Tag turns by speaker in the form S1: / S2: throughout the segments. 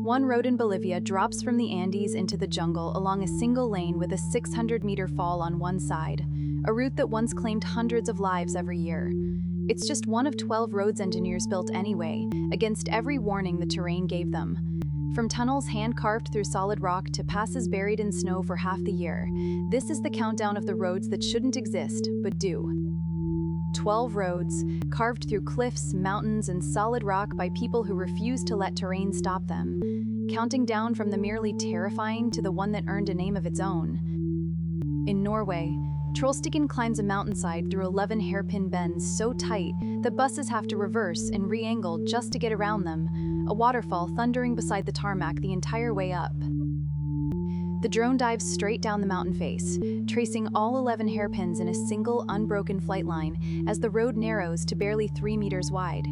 S1: One road in Bolivia drops from the Andes into the jungle along a single lane with a 600-meter fall on one side, a route that once claimed hundreds of lives every year. It's just one of 12 roads engineers built anyway, against every warning the terrain gave them. From tunnels hand-carved through solid rock to passes buried in snow for half the year, this is the countdown of the roads that shouldn't exist, but do. 12 roads, carved through cliffs, mountains, and solid rock by people who refuse to let terrain stop them, counting down from the merely terrifying to the one that earned a name of its own. In Norway, Trollstigen climbs a mountainside through 11 hairpin bends so tight that buses have to reverse and re-angle just to get around them, a waterfall thundering beside the tarmac the entire way up. The drone dives straight down the mountain face, tracing all 11 hairpins in a single, unbroken flight line as the road narrows to barely 3 meters wide.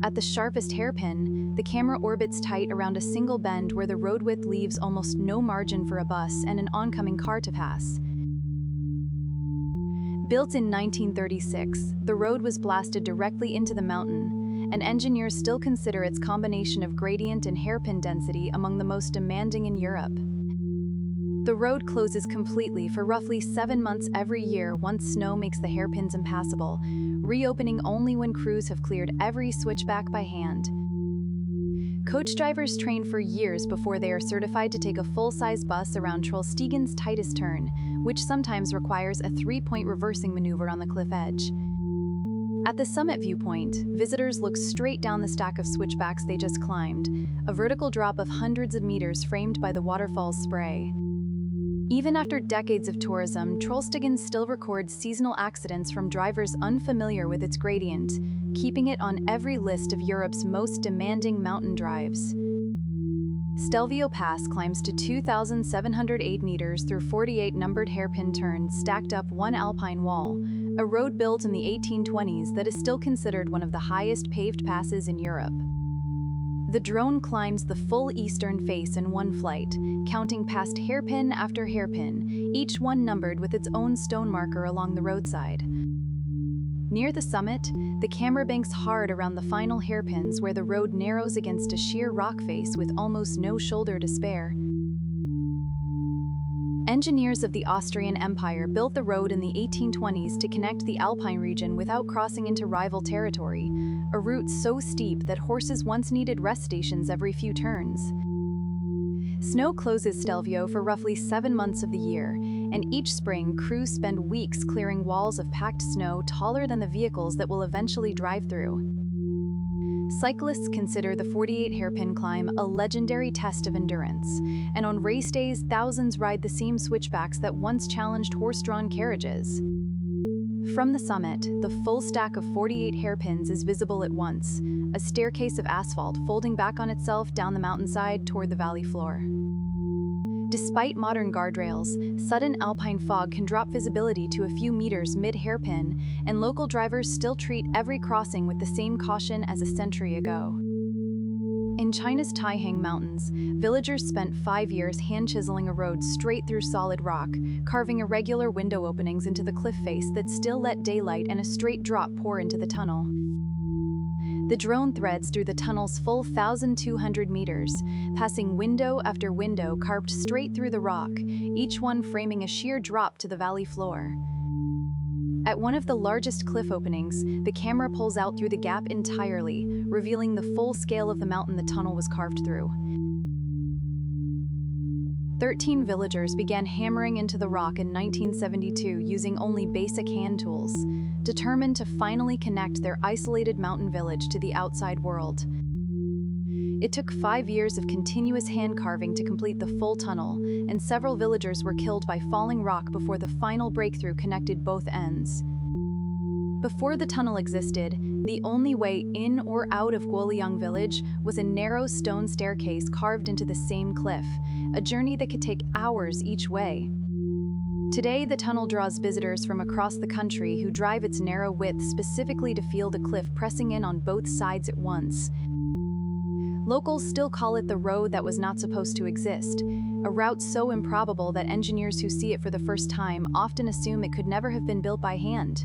S1: At the sharpest hairpin, the camera orbits tight around a single bend where the road width leaves almost no margin for a bus and an oncoming car to pass. Built in 1936, the road was blasted directly into the mountain, and engineers still consider its combination of gradient and hairpin density among the most demanding in Europe. The road closes completely for roughly 7 months every year once snow makes the hairpins impassable, reopening only when crews have cleared every switchback by hand. Coach drivers train for years before they are certified to take a full-size bus around Trollstigen's tightest turn, which sometimes requires a 3-point reversing maneuver on the cliff edge. At the summit viewpoint, visitors look straight down the stack of switchbacks they just climbed, a vertical drop of hundreds of meters framed by the waterfall's spray. Even after decades of tourism, Trollstigen still records seasonal accidents from drivers unfamiliar with its gradient, keeping it on every list of Europe's most demanding mountain drives. Stelvio Pass climbs to 2,708 meters through 48 numbered hairpin turns stacked up one alpine wall, a road built in the 1820s that is still considered one of the highest paved passes in Europe. The drone climbs the full eastern face in one flight, counting past hairpin after hairpin, each one numbered with its own stone marker along the roadside. Near the summit, the camera banks hard around the final hairpins where the road narrows against a sheer rock face with almost no shoulder to spare. Engineers of the Austrian Empire built the road in the 1820s to connect the Alpine region without crossing into rival territory, a route so steep that horses once needed rest stations every few turns. Snow closes Stelvio for roughly 7 months of the year, and each spring crews spend weeks clearing walls of packed snow taller than the vehicles that will eventually drive through. Cyclists consider the 48 hairpin climb a legendary test of endurance, and on race days, thousands ride the same switchbacks that once challenged horse-drawn carriages. From the summit, the full stack of 48 hairpins is visible at once, a staircase of asphalt folding back on itself down the mountainside toward the valley floor. Despite modern guardrails, sudden alpine fog can drop visibility to a few meters mid-hairpin, and local drivers still treat every crossing with the same caution as a century ago. In China's Taihang Mountains, villagers spent 5 years hand-chiseling a road straight through solid rock, carving irregular window openings into the cliff face that still let daylight and a straight drop pour into the tunnel. The drone threads through the tunnel's full 1,200 meters, passing window after window carved straight through the rock, each one framing a sheer drop to the valley floor. At one of the largest cliff openings, the camera pulls out through the gap entirely, revealing the full scale of the mountain the tunnel was carved through. 13 villagers began hammering into the rock in 1972 using only basic hand tools, determined to finally connect their isolated mountain village to the outside world. It took 5 years of continuous hand carving to complete the full tunnel, and several villagers were killed by falling rock before the final breakthrough connected both ends. Before the tunnel existed, the only way in or out of Guoliang village was a narrow stone staircase carved into the same cliff, a journey that could take hours each way. Today, the tunnel draws visitors from across the country who drive its narrow width specifically to feel the cliff pressing in on both sides at once. Locals still call it the road that was not supposed to exist, a route so improbable that engineers who see it for the first time often assume it could never have been built by hand.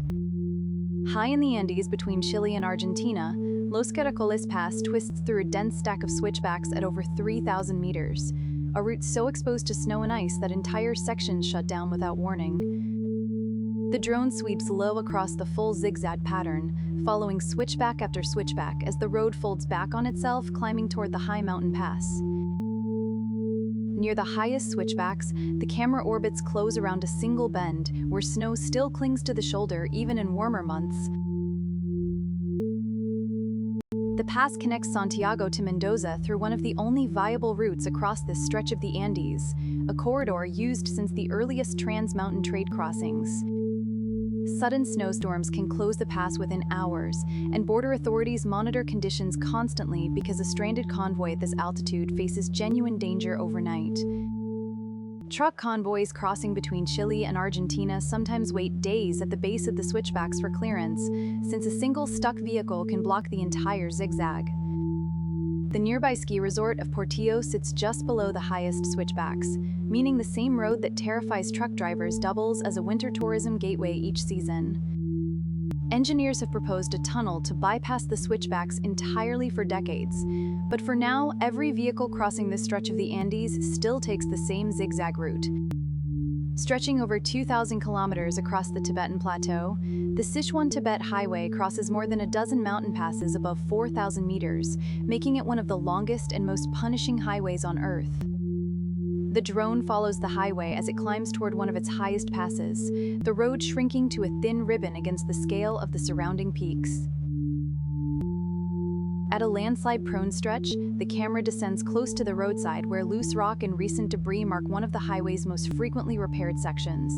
S1: High in the Andes between Chile and Argentina, Los Caracoles Pass twists through a dense stack of switchbacks at over 3,000 meters, a route so exposed to snow and ice that entire sections shut down without warning. The drone sweeps low across the full zigzag pattern, following switchback after switchback as the road folds back on itself, climbing toward the high mountain pass. Near the highest switchbacks, the camera orbits close around a single bend, where snow still clings to the shoulder even in warmer months. The pass connects Santiago to Mendoza through one of the only viable routes across this stretch of the Andes, a corridor used since the earliest trans-mountain trade crossings. Sudden snowstorms can close the pass within hours, and border authorities monitor conditions constantly because a stranded convoy at this altitude faces genuine danger overnight. Truck convoys crossing between Chile and Argentina sometimes wait days at the base of the switchbacks for clearance, since a single stuck vehicle can block the entire zigzag. The nearby ski resort of Portillo sits just below the highest switchbacks, meaning the same road that terrifies truck drivers doubles as a winter tourism gateway each season. Engineers have proposed a tunnel to bypass the switchbacks entirely for decades, but for now, every vehicle crossing this stretch of the Andes still takes the same zigzag route. Stretching over 2,000 kilometers across the Tibetan Plateau, the Sichuan-Tibet Highway crosses more than a dozen mountain passes above 4,000 meters, making it one of the longest and most punishing highways on Earth. The drone follows the highway as it climbs toward one of its highest passes, the road shrinking to a thin ribbon against the scale of the surrounding peaks. At a landslide-prone stretch, the camera descends close to the roadside where loose rock and recent debris mark one of the highway's most frequently repaired sections.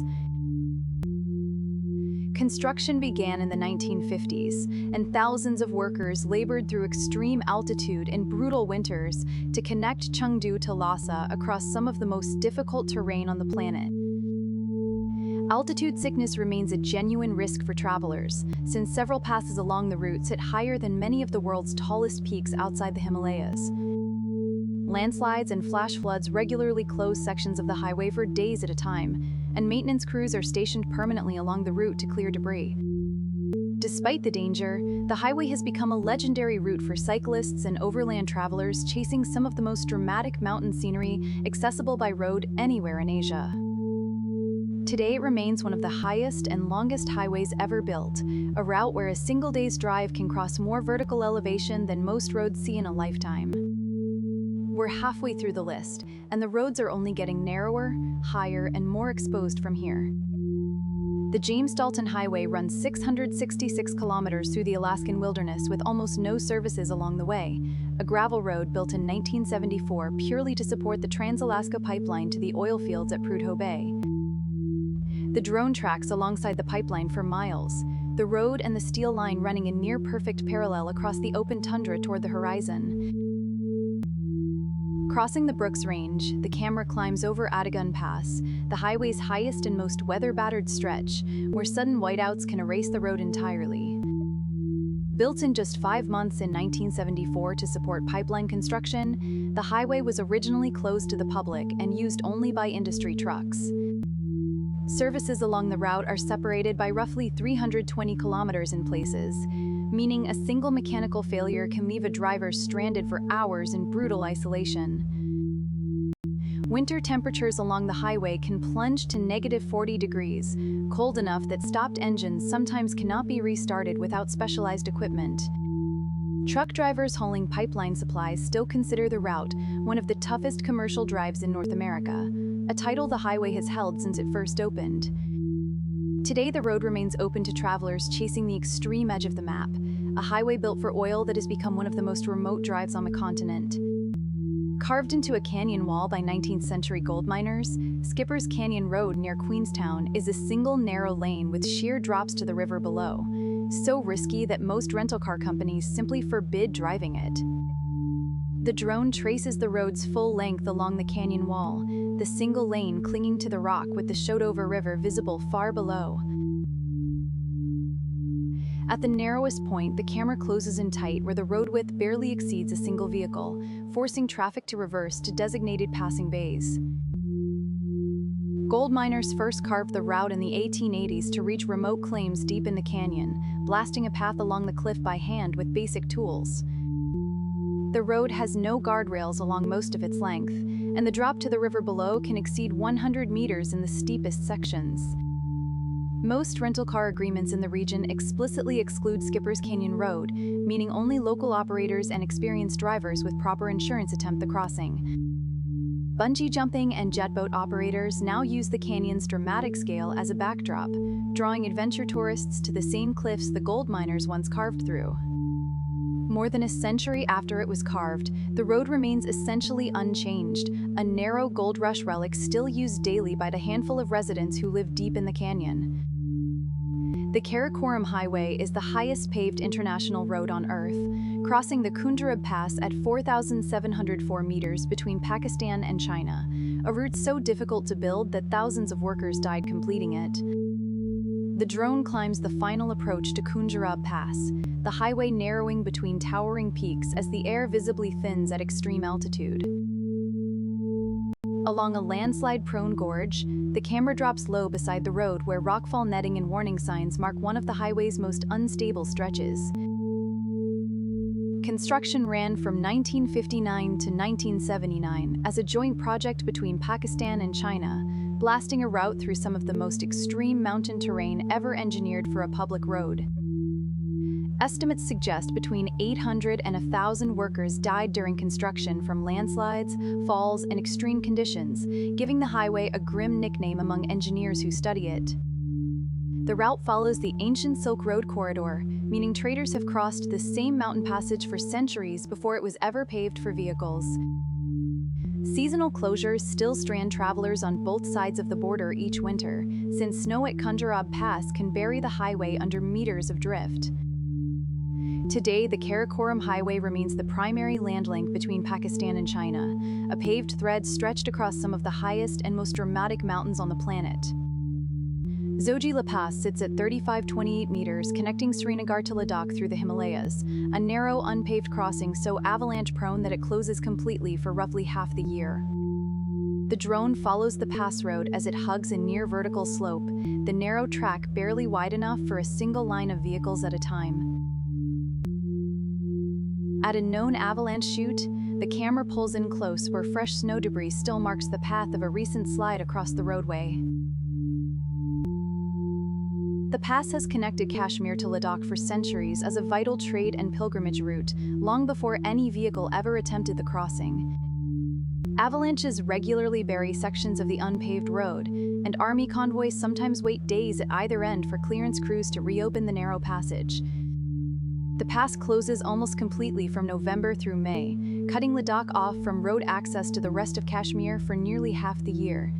S1: Construction began in the 1950s, and thousands of workers labored through extreme altitude and brutal winters to connect Chengdu to Lhasa across some of the most difficult terrain on the planet. Altitude sickness remains a genuine risk for travelers, since several passes along the route sit higher than many of the world's tallest peaks outside the Himalayas. Landslides and flash floods regularly close sections of the highway for days at a time, and maintenance crews are stationed permanently along the route to clear debris. Despite the danger, the highway has become a legendary route for cyclists and overland travelers chasing some of the most dramatic mountain scenery accessible by road anywhere in Asia. Today, it remains one of the highest and longest highways ever built, a route where a single day's drive can cross more vertical elevation than most roads see in a lifetime. We're halfway through the list, and the roads are only getting narrower, higher, and more exposed from here. The James Dalton Highway runs 666 kilometers through the Alaskan wilderness with almost no services along the way, a gravel road built in 1974 purely to support the Trans-Alaska Pipeline to the oil fields at Prudhoe Bay. The drone tracks alongside the pipeline for miles, the road and the steel line running in near-perfect parallel across the open tundra toward the horizon. Crossing the Brooks Range, the camera climbs over Atagun Pass, the highway's highest and most weather-battered stretch, where sudden whiteouts can erase the road entirely. Built in just 5 months in 1974 to support pipeline construction, the highway was originally closed to the public and used only by industry trucks. Services along the route are separated by roughly 320 kilometers in places, meaning a single mechanical failure can leave a driver stranded for hours in brutal isolation. Winter temperatures along the highway can plunge to -40 degrees, cold enough that stopped engines sometimes cannot be restarted without specialized equipment. Truck drivers hauling pipeline supplies still consider the route one of the toughest commercial drives in North America, a title the highway has held since it first opened. Today, the road remains open to travelers chasing the extreme edge of the map, a highway built for oil that has become one of the most remote drives on the continent. Carved into a canyon wall by 19th century gold miners, Skipper's Canyon Road near Queenstown is a single narrow lane with sheer drops to the river below, so risky that most rental car companies simply forbid driving it. The drone traces the road's full length along the canyon wall, the single lane clinging to the rock with the Shotover River visible far below. At the narrowest point, the camera closes in tight where the road width barely exceeds a single vehicle, forcing traffic to reverse to designated passing bays. Gold miners first carved the route in the 1880s to reach remote claims deep in the canyon, blasting a path along the cliff by hand with basic tools. The road has no guardrails along most of its length, and the drop to the river below can exceed 100 meters in the steepest sections. Most rental car agreements in the region explicitly exclude Skipper's Canyon Road, meaning only local operators and experienced drivers with proper insurance attempt the crossing. Bungee jumping and jet boat operators now use the canyon's dramatic scale as a backdrop, drawing adventure tourists to the same cliffs the gold miners once carved through. More than a century after it was carved, the road remains essentially unchanged, a narrow gold rush relic still used daily by the handful of residents who live deep in the canyon. The Karakoram Highway is the highest paved international road on Earth, crossing the Kunjarab Pass at 4,704 meters between Pakistan and China, a route so difficult to build that thousands of workers died completing it. The drone climbs the final approach to Kunjarab Pass, the highway narrowing between towering peaks as the air visibly thins at extreme altitude. Along a landslide-prone gorge, the camera drops low beside the road where rockfall netting and warning signs mark one of the highway's most unstable stretches. Construction ran from 1959 to 1979 as a joint project between Pakistan and China, blasting a route through some of the most extreme mountain terrain ever engineered for a public road. Estimates suggest between 800 and 1,000 workers died during construction from landslides, falls, and extreme conditions, giving the highway a grim nickname among engineers who study it. The route follows the ancient Silk Road corridor, meaning traders have crossed the same mountain passage for centuries before it was ever paved for vehicles. Seasonal closures still strand travelers on both sides of the border each winter, since snow at Kunjarab Pass can bury the highway under meters of drift. Today, the Karakoram Highway remains the primary land link between Pakistan and China, a paved thread stretched across some of the highest and most dramatic mountains on the planet. Zoji Pass sits at 3,528 meters, connecting Srinagar to Ladakh through the Himalayas, a narrow, unpaved crossing so avalanche-prone that it closes completely for roughly half the year. The drone follows the pass road as it hugs a near-vertical slope, the narrow track barely wide enough for a single line of vehicles at a time. At a known avalanche chute, the camera pulls in close where fresh snow debris still marks the path of a recent slide across the roadway. The pass has connected Kashmir to Ladakh for centuries as a vital trade and pilgrimage route, long before any vehicle ever attempted the crossing. Avalanches regularly bury sections of the unpaved road, and army convoys sometimes wait days at either end for clearance crews to reopen the narrow passage. The pass closes almost completely from November through May, cutting Ladakh off from road access to the rest of Kashmir for nearly half the year.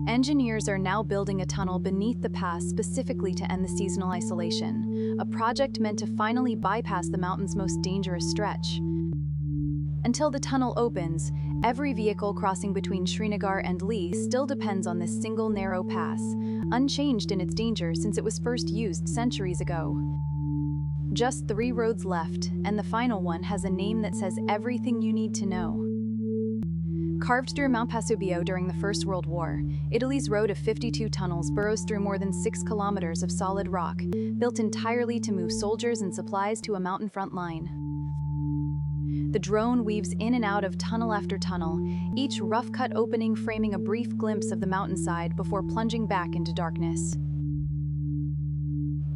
S1: Engineers are now building a tunnel beneath the pass specifically to end the seasonal isolation, a project meant to finally bypass the mountain's most dangerous stretch. Until the tunnel opens, every vehicle crossing between Srinagar and Leh still depends on this single narrow pass, unchanged in its danger since it was first used centuries ago. Just 3 roads left, and the final one has a name that says everything you need to know. Carved through Mount Vesubio during the First World War, Italy's road of 52 tunnels burrows through more than 6 kilometers of solid rock, built entirely to move soldiers and supplies to a mountain front line. The drone weaves in and out of tunnel after tunnel, each rough-cut opening framing a brief glimpse of the mountainside before plunging back into darkness.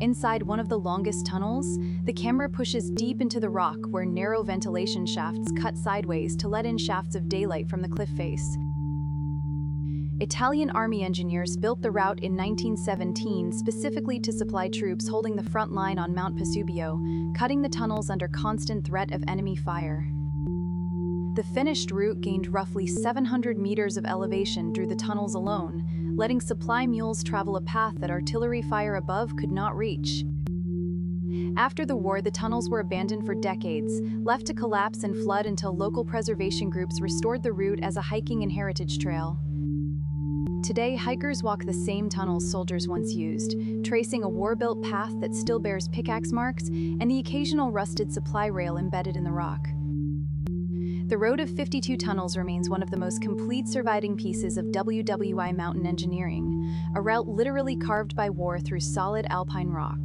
S1: Inside one of the longest tunnels, the camera pushes deep into the rock where narrow ventilation shafts cut sideways to let in shafts of daylight from the cliff face. Italian army engineers built the route in 1917 specifically to supply troops holding the front line on Mount Vesubio, cutting the tunnels under constant threat of enemy fire. The finished route gained roughly 700 meters of elevation through the tunnels alone, letting supply mules travel a path that artillery fire above could not reach. After the war, the tunnels were abandoned for decades, left to collapse and flood until local preservation groups restored the route as a hiking and heritage trail. Today, hikers walk the same tunnels soldiers once used, tracing a war-built path that still bears pickaxe marks and the occasional rusted supply rail embedded in the rock. The Road of 52 Tunnels remains one of the most complete surviving pieces of WWI mountain engineering, a route literally carved by war through solid alpine rock.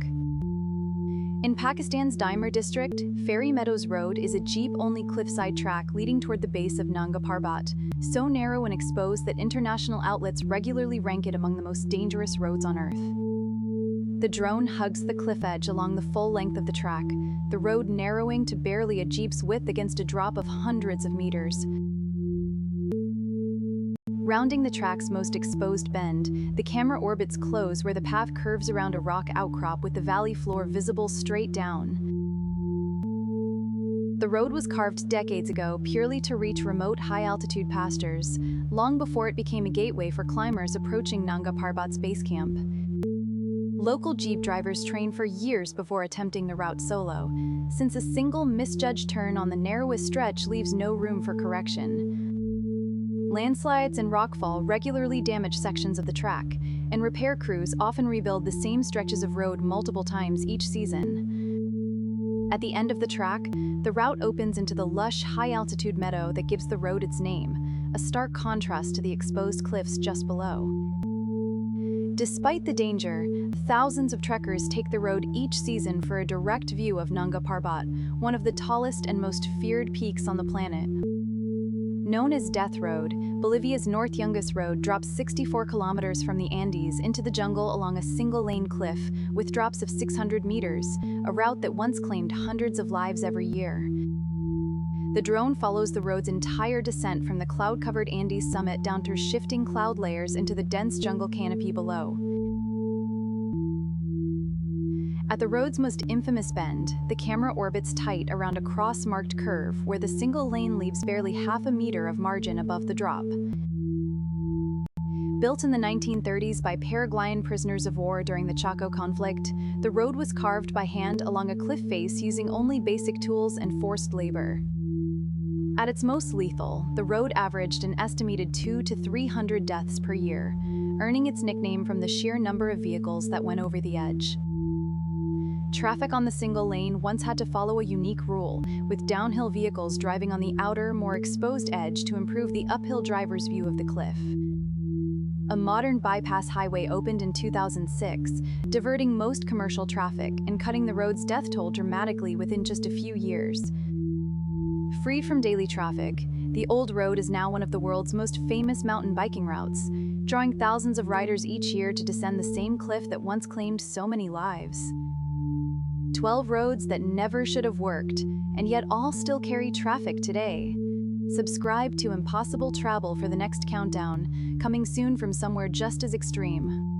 S1: In Pakistan's Daimar district, Fairy Meadows Road is a jeep-only cliffside track leading toward the base of Nanga Parbat, so narrow and exposed that international outlets regularly rank it among the most dangerous roads on Earth. The drone hugs the cliff edge along the full length of the track, the road narrowing to barely a jeep's width against a drop of hundreds of meters. Rounding the track's most exposed bend, the camera orbits close where the path curves around a rock outcrop with the valley floor visible straight down. The road was carved decades ago purely to reach remote high-altitude pastures, long before it became a gateway for climbers approaching Nanga Parbat's base camp. Local jeep drivers train for years before attempting the route solo, since a single misjudged turn on the narrowest stretch leaves no room for correction. Landslides and rockfall regularly damage sections of the track, and repair crews often rebuild the same stretches of road multiple times each season. At the end of the track, the route opens into the lush, high-altitude meadow that gives the road its name, a stark contrast to the exposed cliffs just below. Despite the danger, thousands of trekkers take the road each season for a direct view of Nanga Parbat, one of the tallest and most feared peaks on the planet. Known as Death Road, Bolivia's north-youngest road drops 64 kilometers from the Andes into the jungle along a single-lane cliff with drops of 600 meters, a route that once claimed hundreds of lives every year. The drone follows the road's entire descent from the cloud-covered Andes summit down through shifting cloud layers into the dense jungle canopy below. At the road's most infamous bend, the camera orbits tight around a cross-marked curve where the single lane leaves barely half a meter of margin above the drop. Built in the 1930s by Paraguayan prisoners of war during the Chaco conflict, the road was carved by hand along a cliff face using only basic tools and forced labor. At its most lethal, the road averaged an estimated 200 to 300 deaths per year, earning its nickname from the sheer number of vehicles that went over the edge. Traffic on the single lane once had to follow a unique rule, with downhill vehicles driving on the outer, more exposed edge to improve the uphill driver's view of the cliff. A modern bypass highway opened in 2006, diverting most commercial traffic and cutting the road's death toll dramatically within just a few years. Freed from daily traffic, the old road is now one of the world's most famous mountain biking routes, drawing thousands of riders each year to descend the same cliff that once claimed so many lives. 12 roads that never should have worked, and yet all still carry traffic today. Subscribe to Impossible Travel for the next countdown, coming soon from somewhere just as extreme.